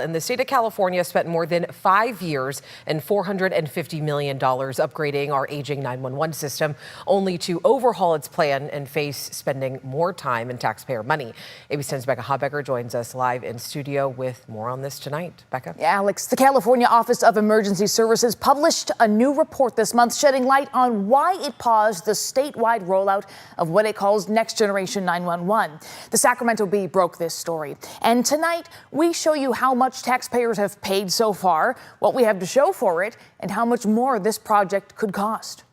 And the state of California spent more than 5 years and $450 million upgrading our aging 911 system, only to overhaul its plan and face spending more time and taxpayer money. ABC 10's Becca Habecker joins us live in studio with more on this tonight. Becca? Yeah, Alex, the California Office of Emergency Services published a new report this month shedding light on why it paused the statewide rollout of what it calls Next Generation 911. The Sacramento Bee broke this story. And tonight, we show you how much taxpayers have paid so far, what we have to show for it, and how much more this project could cost.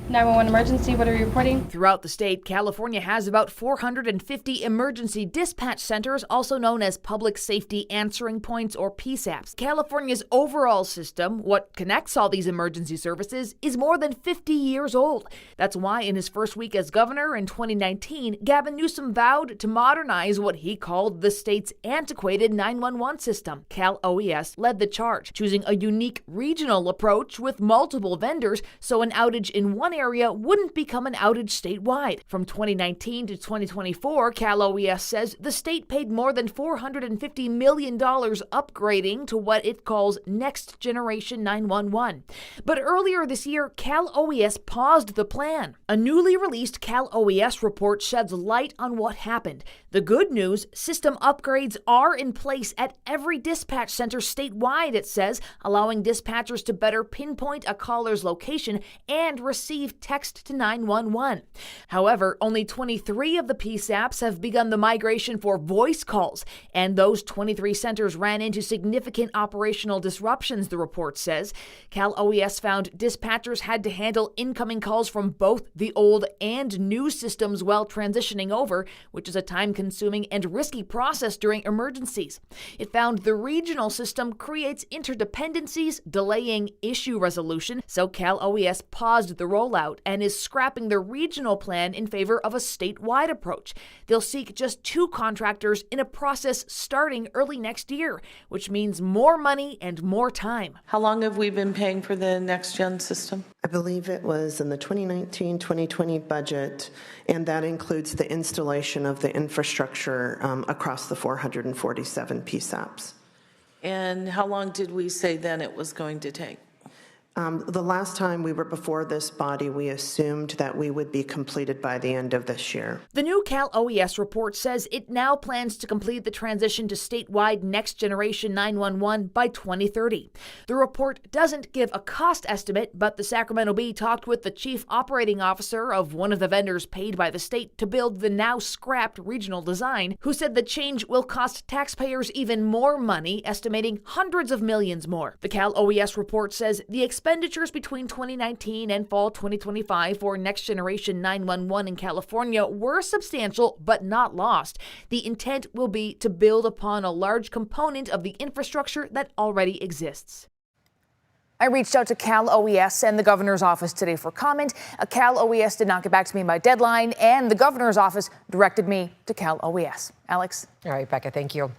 911 emergency, what are you reporting? Throughout the state, California has about 450 emergency dispatch centers, also known as public safety answering points or PSAPs. California's overall system, what connects all these emergency services, is more than 50 years old. That's why in his first week as governor in 2019, Gavin Newsom vowed to modernize what he called the state's antiquated 911 system. Cal OES led the charge, choosing a unique regional approach with multiple vendors so an outage in one area wouldn't become an outage statewide. From 2019 to 2024, Cal OES says the state paid more than $450 million upgrading to what it calls Next Generation 911. But earlier this year, Cal OES paused the plan. A newly released Cal OES report sheds light on what happened. The good news, system upgrades are in place at every dispatch center statewide, it says, allowing dispatchers to better pinpoint a caller's location and receive text to 911. However, only 23 of the PSAPs have begun the migration for voice calls, and those 23 centers ran into significant operational disruptions, the report says. Cal OES found dispatchers had to handle incoming calls from both the old and new systems while transitioning over, which is a time-consuming and risky process during emergencies. It found the regional system creates interdependencies, delaying issue resolution, so Cal OES paused the rollout and is scrapping the regional plan in favor of a statewide approach. They'll seek just 2 contractors in a process starting early next year, which means more money and more time. How long have we been paying for the next gen system? I believe it was in the 2019-2020 budget, and that includes the installation of the infrastructure across the 447 PSAPs. And how long did we say then it was going to take? The last time we were before this body, we assumed that we would be completed by the end of this year. The new Cal OES report says it now plans to complete the transition to statewide Next Generation 911 by 2030. The report doesn't give a cost estimate, but the Sacramento Bee talked with the chief operating officer of one of the vendors paid by the state to build the now scrapped regional design, who said the change will cost taxpayers even more money, estimating hundreds of millions more. The Cal OES report says the expenditures between 2019 and fall 2025 for Next Generation 911 in California were substantial but not lost. The intent will be to build upon a large component of the infrastructure that already exists. I reached out to Cal OES and the governor's office today for comment. Cal OES did not get back to me by deadline, and the governor's office directed me to Cal OES. Alex? All right, Becca, thank you.